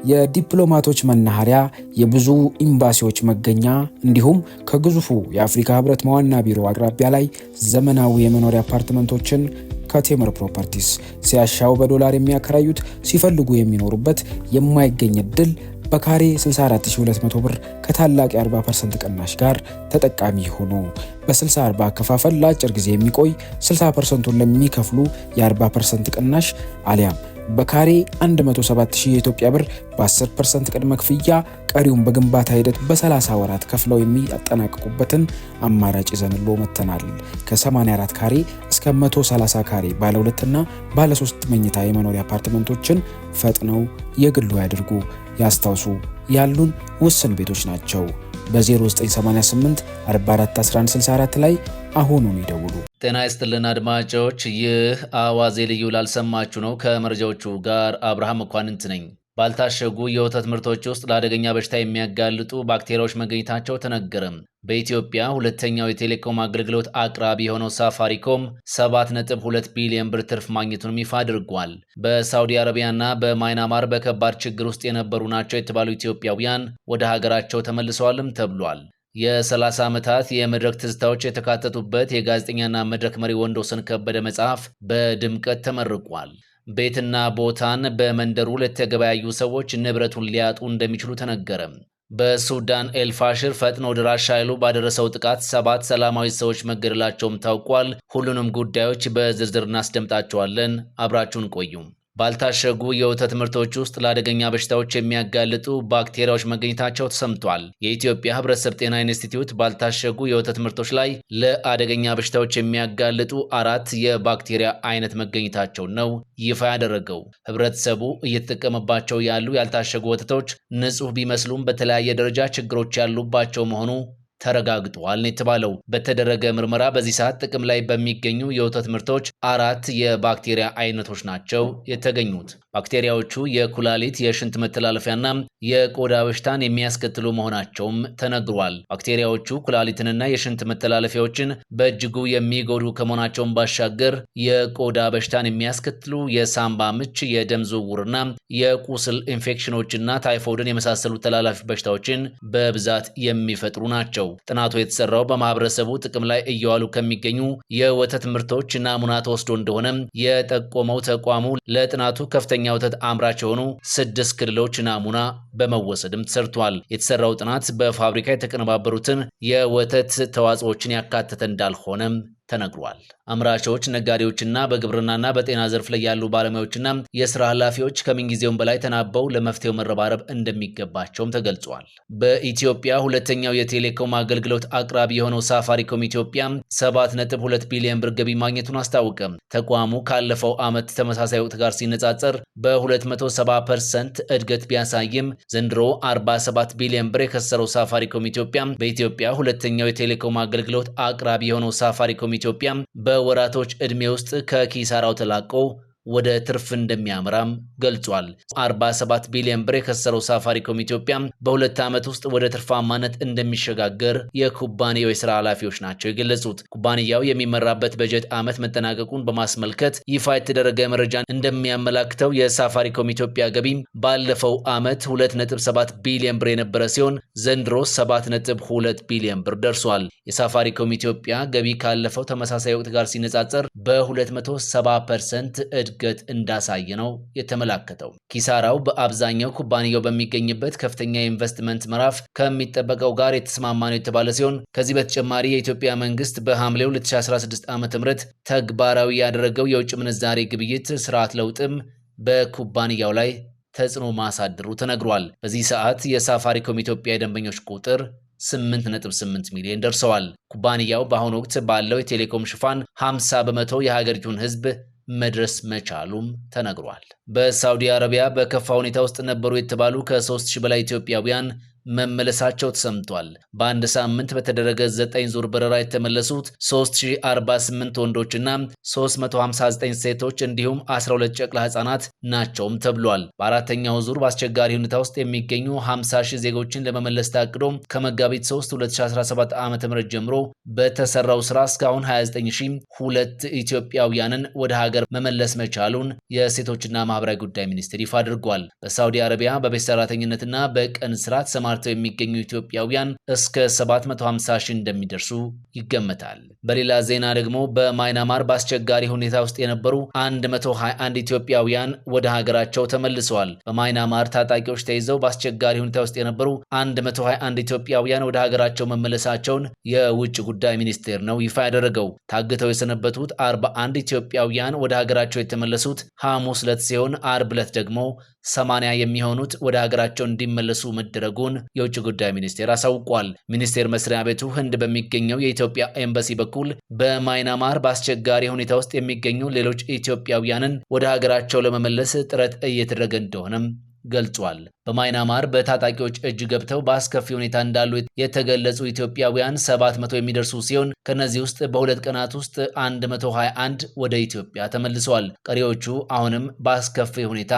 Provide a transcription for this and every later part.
የዲፕሎማቶች መናኸሪያ፣ የብዙ ኤምባሲዎች መገኛ እንዲሁም ከግዙፉ የአፍሪካ ህብረት መዋና ቢሮ አቅራቢያ ላይ ዘመናዊ የመኖሪያ አፓርትመንቶችን ከቴምር ፕሮፐርቲስ ሲያሻው በዶላር የሚያከራዩት ሲፈልጉ የሚኖሩበት የማይገኝ እድል በካሬ 64200 ብር ከታላቅ የ40% ቅናሽ ጋር ተጠቃሚ ሆኖ በ60/40 አከፋፈል ለአጭር ጊዜ የሚቆይ 60%ን ለሚከፍሉ የ40% ቅናሽ አሊያም በካሬ 107000 የኢትዮጵያ ብር በ10% ቅድመ ክፍያ ቀሪውን በግንባታ ሂደት በ30 ወራት ከፍለው የሚያጠናቅቁበትን አማራጭ ይዘንሎ መተናል። ከ84 ካሬ እስከ 130 ካሬ ባለ 2 እና ባለ 3 መኝታ የመኖሪያ አፓርትመንቶችን ፈጥነው የግሉ ያድርጉ። ያስታውሱ፣ ያሉን ውስን ቤቶች ናቸው። በ0988 44 1164 ላይ አሁኑን ይደውሉ። ጤና ይስጥልን አድማጮች፣ ይህ አዋዜ ልዩ ላልሰማችሁ ነው። ከመረጃዎቹ ጋር አብርሃም መኳንንት ነኝ። ባልታሸጉ የወተት ምርቶች ውስጥ ለአደገኛ በሽታ የሚያጋልጡ ባክቴሪያዎች መገኘታቸው ተነገረ። በኢትዮጵያ ሁለተኛው የቴሌኮም አገልግሎት አቅራቢ የሆነው ሳፋሪኮም 7.2 ቢሊዮን ብር ትርፍ ማግኘቱን ይፋ አድርጓል። በሳውዲ አረቢያና በማይናማር በከባድ ችግር ውስጥ የነበሩ ናቸው የተባሉ ኢትዮጵያውያን ወደ ሀገራቸው ተመልሰዋልም ተብሏል። የ30 ዓመታት የመድረክ ትዝታዎች የተካተቱበት የጋዜጠኛና መድረክ መሪ ወንዶሰን ከበደ መጽሐፍ በድምቀት ተመርቋል። ቤትና ቦታን በመንደሩ ለተገበያዩ ሰዎች ንብረቱን ሊያጡ እንደሚችሉ ተነገረ። በሱዳን ኤልፋሽር ፈጥኖ ድራሽ ኃይሉ ባደረሰው ጥቃት 7 ሰላማዊ ሰዎች መገደላቸውም ታውቋል። ሁሉንም ጉዳዮች በዝርዝር እናስደምጣቸዋለን። አብራችሁን ቆዩ። ባልታሸጉ የወተት ምርቶች ውስጥ ለአደገኛ በሽታዎች የሚያጋልጡ ባክቴሪያዎች መገኘታቸው ተሰምቷል። የኢትዮጵያ ሕብረተሰብ ጤና ኢንስቲትዩት ባልታሸጉ የወተት ምርቶች ላይ ለአደገኛ በሽታዎች የሚያጋልጡ 4 የባክቴሪያ አይነት መገኘታቸውን ነው ይፋ ያደረገው። ሕብረተሰቡ እየተጠቀመባቸው ያሉ ያልታሸጉ ወተቶች ንጹህ ቢመስሉም በተለያየ ደረጃ ችግሮች ያሉባቸው መሆኑ ተረጋግጧል ነው የተባለው። በተደረገ ምርመራ በዚህ ሰዓት ጥቅም ላይ በሚገኙ የወተት ምርቶች 4 የባክቴሪያ አይነቶች ናቸው የተገኙት። ባክቴሪያዎቹ የኩላሊት፣ የሽንት መተላለፊያና የቆዳ በሽታን የሚያስከትሉ መሆናቸውም ተነግሯል። ባክቴሪያዎቹ ኩላሊትንና የሽንት መተላለፊያዎችን በእጅጉ የሚጎዱ ከመሆናቸውም ባሻገር የቆዳ በሽታን የሚያስከትሉ የሳምባ ምች፣ የደም ዝውውርና የቁስል ኢንፌክሽኖችና ታይፎይድን የመሳሰሉ ተላላፊ በሽታዎችን በብዛት የሚፈጥሩ ናቸው። ጥናቱ የተሰራው በማህበረሰቡ ጥቅም ላይ እየዋሉ ከሚገኙ የወተት ምርቶች ናሙና ተወስዶ እንደሆነ የጠቆመው ተቋሙ ለጥናቱ ከፍተኛ ወተት አምራች የሆኑ 6 ክልሎች ናሙና በመወሰድም ተሰርቷል። የተሰራው ጥናት በፋብሪካ የተቀነባበሩትን የወተት ተዋጽኦችን ያካተተ እንዳልሆነም ተነግሯል። አምራቾች፣ ነጋዴዎችና በግብርናና በጤና ዘርፍ ላይ ያሉ ባለሙያዎችና የስራ ኃላፊዎች ከምንጊዜውም በላይ ተናበው ለመፍትሄው መረባረብ እንደሚገባቸውም ተገልጿል። በኢትዮጵያ ሁለተኛው የቴሌኮም አገልግሎት አቅራቢ የሆነው ሳፋሪኮም ኢትዮጵያ 7.2 ቢሊዮን ብር ገቢ ማግኘቱን አስታወቀ። ተቋሙ ካለፈው ዓመት ተመሳሳይ ወቅት ጋር ሲነጻጸር በ270% እድገት ቢያሳይም ዘንድሮ 47 ቢሊዮን ብር የከሰረው ሳፋሪኮም ኢትዮጵያ በኢትዮጵያ ሁለተኛው የቴሌኮም አገልግሎት አቅራቢ የሆነው ሳፋሪኮም ኢትዮጵያ በወራቶች ዕድሜ ውስጥ ከኪሳራው ተላቆ ወደ ትርፍ እንደሚያመራም ገልጿል። 47 ቢሊዮን ብር የከሰረው ሳፋሪኮም ኢትዮጵያ በ2 ዓመት ውስጥ ወደ ትርፋማነት እንደሚሸጋገር የኩባንያው የሥራ ኃላፊዎች ናቸው የገለጹት። ኩባንያው የሚመራበት በጀት ዓመት መጠናቀቁን በማስመልከት ይፋ የተደረገ መረጃ እንደሚያመላክተው የሳፋሪኮም ኢትዮጵያ ገቢ ባለፈው ዓመት 2.7 ቢሊዮን ብር የነበረ ሲሆን ዘንድሮ 7.2 ቢሊዮን ብር ደርሷል። የሳፋሪኮም ኢትዮጵያ ገቢ ካለፈው ተመሳሳይ ወቅት ጋር ሲነጻጸር በ270% እድገት እንዳሳየ ነው የተመላከተው። ኪሳራው በአብዛኛው ኩባንያው በሚገኝበት ከፍተኛ የኢንቨስትመንት ምዕራፍ ከሚጠበቀው ጋር የተስማማ ነው የተባለ ሲሆን ከዚህ በተጨማሪ የኢትዮጵያ መንግስት በሐምሌ 2016 ዓ.ም ተግባራዊ ያደረገው የውጭ ምንዛሬ ግብይት ስርዓት ለውጥም በኩባንያው ላይ ተጽዕኖ ማሳደሩ ተነግሯል። በዚህ ሰዓት የሳፋሪኮም ኢትዮጵያ የደንበኞች ቁጥር 8.8 ሚሊዮን ደርሰዋል። ኩባንያው በአሁኑ ወቅት ባለው የቴሌኮም ሽፋን 50 በመቶ የሀገሪቱን ህዝብ መድረስ መቻሉም ተነግሯል። በሳውዲ አረቢያ በከፋ ሁኔታ ውስጥ ነበሩ የተባሉ ከ3000 በላይ ኢትዮጵያውያን መመለሳቸው ተሰምቷል። በአንድ ሳምንት በተደረገ 9 ዙር በረራ የተመለሱት 3048 ወንዶችና 359 ሴቶች እንዲሁም 12 ጨቅላ ህጻናት ናቸውም ተብሏል። በአራተኛው ዙር በአስቸጋሪ ሁኔታ ውስጥ የሚገኙ 50 ሺህ ዜጎችን ለመመለስ ታቅዶ ከመጋቢት 3 2017 ዓ.ም ጀምሮ በተሰራው ስራ እስካሁን 29002 ኢትዮጵያውያንን ወደ ሀገር መመለስ መቻሉን የሴቶችና ማህበራዊ ጉዳይ ሚኒስቴር ይፋ አድርጓል። በሳውዲ አረቢያ በቤት ሰራተኝነትና በቀን ስራ ተሰማርተው የሚገኙ ኢትዮጵያውያን እስከ 750 ሺህ እንደሚደርሱ ይገመታል። በሌላ ዜና ደግሞ በማይናማር በአስቸጋሪ ሁኔታ ውስጥ የነበሩ 121 ኢትዮጵያውያን ወደ ሀገራቸው ተመልሰዋል። በማይናማር ታጣቂዎች ተይዘው በአስቸጋሪ ሁኔታ ውስጥ የነበሩ 121 ኢትዮጵያውያን ወደ ሀገራቸው መመለሳቸውን የውጭ ጉዳይ ሚኒስቴር ነው ይፋ ያደረገው። ታግተው የሰነበቱት 41 ኢትዮጵያውያን ወደ ሀገራቸው የተመለሱት ሐሙስ ዕለት ሲሆን አርብ ዕለት ደግሞ 80 የሚሆኑት ወደ ሀገራቸው እንዲመለሱ መደረጉን የውጭ ጉዳይ ሚኒስቴር አሳውቋል። ሚኒስቴር መስሪያ ቤቱ ህንድ በሚገኘው የኢትዮጵያ ኤምባሲ በኩል በማይናማር በአስቸጋሪ ሁኔታ ውስጥ የሚገኙ ሌሎች ኢትዮጵያውያንን ወደ ሀገራቸው ለመመለስ ጥረት እየተደረገ እንደሆነም ገልጿል። በማይናማር በታጣቂዎች እጅ ገብተው በአስከፊ ሁኔታ እንዳሉ የተገለጹ ኢትዮጵያውያን 700 የሚደርሱ ሲሆን ከነዚህ ውስጥ በሁለት ቀናት ውስጥ 121 ወደ ኢትዮጵያ ተመልሰዋል። ቀሪዎቹ አሁንም በአስከፊ ሁኔታ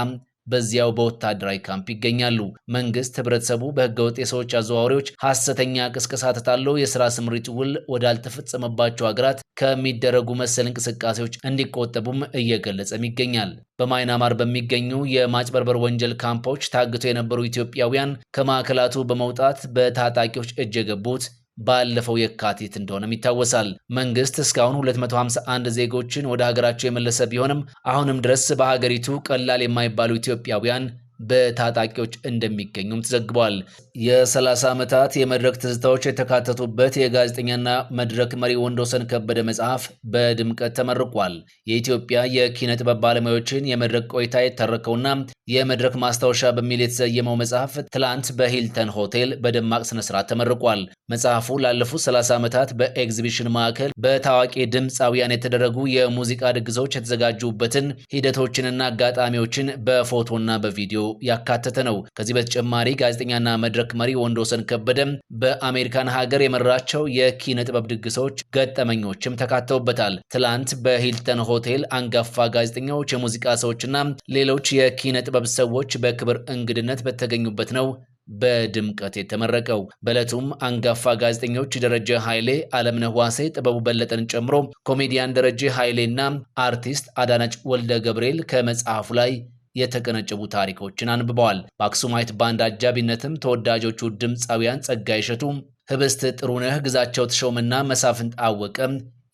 በዚያው በወታደራዊ ካምፕ ይገኛሉ። መንግስት ህብረተሰቡ በህገወጥ የሰዎች አዘዋዋሪዎች ሐሰተኛ ቅስቀሳ ተታሎ የሥራ ስምሪት ውል ወዳልተፈጸመባቸው ሀገራት ከሚደረጉ መሰል እንቅስቃሴዎች እንዲቆጠቡም እየገለጸም ይገኛል። በማይናማር በሚገኙ የማጭበርበር ወንጀል ካምፖች ታግተው የነበሩ ኢትዮጵያውያን ከማዕከላቱ በመውጣት በታጣቂዎች እጅ የገቡት ባለፈው የካቲት እንደሆነም ይታወሳል። መንግስት እስካሁን 251 ዜጎችን ወደ ሀገራቸው የመለሰ ቢሆንም አሁንም ድረስ በሀገሪቱ ቀላል የማይባሉ ኢትዮጵያውያን በታጣቂዎች እንደሚገኙም ተዘግቧል። የ30 ዓመታት የመድረክ ትዝታዎች የተካተቱበት የጋዜጠኛና መድረክ መሪ ወንዶሰን ከበደ መጽሐፍ በድምቀት ተመርቋል። የኢትዮጵያ የኪነ ጥበብ ባለሙያዎችን የመድረክ ቆይታ የተረከውና የመድረክ ማስታወሻ በሚል የተሰየመው መጽሐፍ ትላንት በሂልተን ሆቴል በደማቅ ስነስርዓት ተመርቋል። መጽሐፉ ላለፉት 30 ዓመታት በኤግዚቢሽን ማዕከል በታዋቂ ድምፃውያን የተደረጉ የሙዚቃ ድግሶች የተዘጋጁበትን ሂደቶችንና አጋጣሚዎችን በፎቶና በቪዲዮ ያካተተ ነው። ከዚህ በተጨማሪ ጋዜጠኛና መድረክ መሪ ወንዶሰን ከበደ በአሜሪካን ሀገር የመራቸው የኪነ ጥበብ ድግሶች ገጠመኞችም ተካተውበታል። ትላንት በሂልተን ሆቴል አንጋፋ ጋዜጠኞች፣ የሙዚቃ ሰዎችና ሌሎች የኪነ ጥበብ ሰዎች በክብር እንግድነት በተገኙበት ነው በድምቀት የተመረቀው። በዕለቱም አንጋፋ ጋዜጠኞች ደረጀ ኃይሌ፣ አለምነህ ዋሴ፣ ጥበቡ በለጠን ጨምሮ ኮሜዲያን ደረጀ ኃይሌና አርቲስት አዳነች ወልደ ገብርኤል ከመጽሐፉ ላይ የተቀነጨቡ ታሪኮችን አንብበዋል። በአክሱማይት ባንድ አጃቢነትም ተወዳጆቹ ድምፃውያን ጸጋይ እሸቱ፣ ህብስት ጥሩነህ፣ ግዛቸው ተሾመና መሳፍንት አወቀ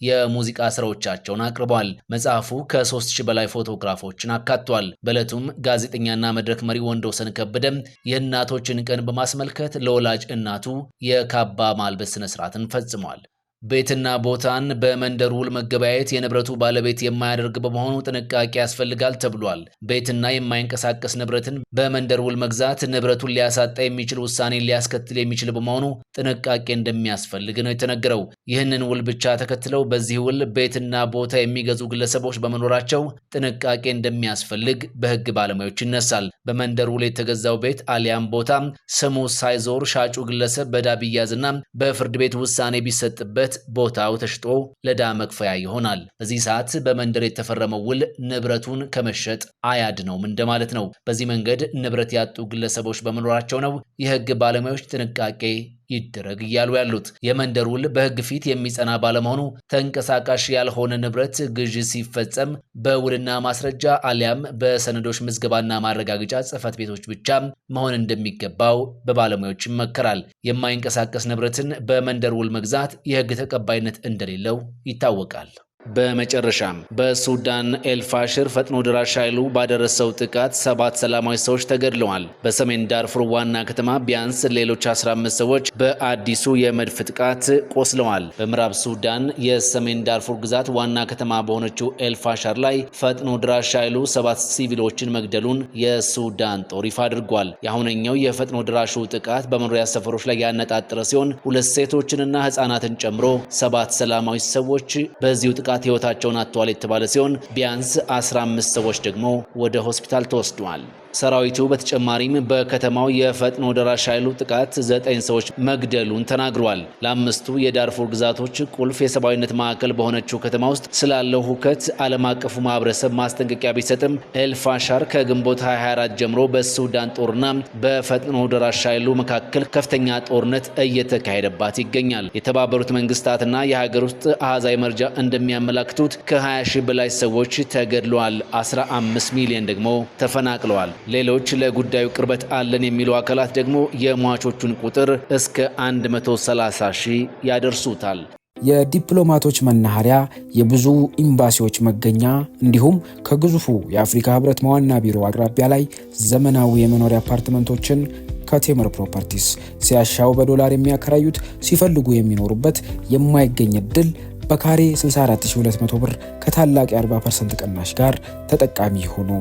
የሙዚቃ ስራዎቻቸውን አቅርበዋል። መጽሐፉ ከ3000 በላይ ፎቶግራፎችን አካቷል። በዕለቱም ጋዜጠኛና መድረክ መሪ ወንዶሰን ከበደ የእናቶችን ቀን በማስመልከት ለወላጅ እናቱ የካባ ማልበስ ስነ ስርዓትን ፈጽሟል። ቤትና ቦታን በመንደር ውል መገበያየት የንብረቱ ባለቤት የማያደርግ በመሆኑ ጥንቃቄ ያስፈልጋል ተብሏል። ቤትና የማይንቀሳቀስ ንብረትን በመንደር ውል መግዛት ንብረቱን ሊያሳጣ የሚችል ውሳኔን ሊያስከትል የሚችል በመሆኑ ጥንቃቄ እንደሚያስፈልግ ነው የተነገረው። ይህንን ውል ብቻ ተከትለው በዚህ ውል ቤትና ቦታ የሚገዙ ግለሰቦች በመኖራቸው ጥንቃቄ እንደሚያስፈልግ በሕግ ባለሙያዎች ይነሳል። በመንደር ውል የተገዛው ቤት አሊያም ቦታ ስሙ ሳይዞር ሻጩ ግለሰብ በዕዳ ቢያዝና በፍርድ ቤት ውሳኔ ቢሰጥበት ቦታው ተሽጦ ለዕዳ መክፈያ ይሆናል። በዚህ ሰዓት በመንደር የተፈረመው ውል ንብረቱን ከመሸጥ አያድነውም እንደማለት ነው። በዚህ መንገድ ንብረት ያጡ ግለሰቦች በመኖራቸው ነው የሕግ ባለሙያዎች ጥንቃቄ ይደረግ እያሉ ያሉት። የመንደር ውል በሕግ ፊት የሚጸና ባለመሆኑ ተንቀሳቃሽ ያልሆነ ንብረት ግዥ ሲፈጸም በውልና ማስረጃ አሊያም በሰነዶች ምዝገባና ማረጋገጫ ጽሕፈት ቤቶች ብቻ መሆን እንደሚገባው በባለሙያዎች ይመከራል። የማይንቀሳቀስ ንብረትን በመንደር ውል መግዛት የሕግ ተቀባይነት እንደሌለው ይታወቃል። በመጨረሻም በሱዳን ኤልፋሽር ፈጥኖ ደራሽ ኃይሉ ባደረሰው ጥቃት 7 ሰላማዊ ሰዎች ተገድለዋል። በሰሜን ዳርፉር ዋና ከተማ ቢያንስ ሌሎች 15 ሰዎች በአዲሱ የመድፍ ጥቃት ቆስለዋል። በምዕራብ ሱዳን የሰሜን ዳርፉር ግዛት ዋና ከተማ በሆነችው ኤልፋሽር ላይ ፈጥኖ ደራሽ ኃይሉ 7 ሲቪሎችን መግደሉን የሱዳን ጦር ይፋ አድርጓል። የአሁነኛው የፈጥኖ ደራሹ ጥቃት በመኖሪያ ሰፈሮች ላይ ያነጣጠረ ሲሆን 2 ሴቶችንና ሕፃናትን ጨምሮ 7 ሰላማዊ ሰዎች በዚሁ ጥቃት ሕይወታቸውን አጥተዋል የተባለ ሲሆን ቢያንስ 15 ሰዎች ደግሞ ወደ ሆስፒታል ተወስደዋል። ሰራዊቱ በተጨማሪም በከተማው የፈጥኖ ደራሽ ኃይሉ ጥቃት 9 ሰዎች መግደሉን ተናግሯል። ለአምስቱ የዳርፉር ግዛቶች ቁልፍ የሰብአዊነት ማዕከል በሆነችው ከተማ ውስጥ ስላለው ሁከት ዓለም አቀፉ ማህበረሰብ ማስጠንቀቂያ ቢሰጥም ኤልፋሻር ከግንቦት 24 ጀምሮ በሱዳን ጦርና በፈጥኖ ደራሽ ኃይሉ መካከል ከፍተኛ ጦርነት እየተካሄደባት ይገኛል። የተባበሩት መንግስታትና የሀገር ውስጥ አሃዛዊ መረጃ እንደሚያመላክቱት ከ20 ሺህ በላይ ሰዎች ተገድለዋል፣ 15 ሚሊዮን ደግሞ ተፈናቅለዋል። ሌሎች ለጉዳዩ ቅርበት አለን የሚሉ አካላት ደግሞ የሟቾቹን ቁጥር እስከ 130 ሺህ ያደርሱታል። የዲፕሎማቶች መናኸሪያ፣ የብዙ ኤምባሲዎች መገኛ እንዲሁም ከግዙፉ የአፍሪካ ህብረት ዋና ቢሮ አቅራቢያ ላይ ዘመናዊ የመኖሪያ አፓርትመንቶችን ከቴምር ፕሮፐርቲስ ሲያሻው በዶላር የሚያከራዩት ሲፈልጉ የሚኖሩበት የማይገኝ እድል በካሬ 64200 ብር ከታላቅ የ40% ቅናሽ ጋር ተጠቃሚ ሆኖ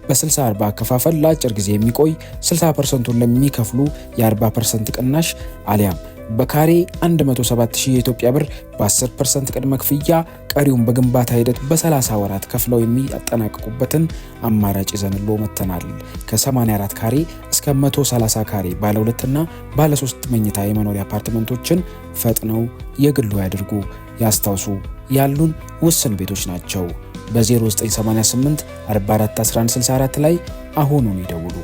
በ60/40 አከፋፈል ለአጭር ጊዜ የሚቆይ 60%ን ለሚከፍሉ የ40% ቅናሽ አሊያም በካሬ 107000 የኢትዮጵያ ብር በ10% ቅድመ ክፍያ ቀሪውን በግንባታ ሂደት በ30 ወራት ከፍለው የሚያጠናቅቁበትን አማራጭ ይዘንሎ መተናል። ከ84 ካሬ እስከ 130 ካሬ ባለ 2 እና ባለ 3 መኝታ የመኖሪያ አፓርትመንቶችን ፈጥነው የግሉ ያድርጉ። ያስታውሱ፣ ያሉን ውስን ቤቶች ናቸው። በ0988 44 1164 ላይ አሁኑን ይደውሉ።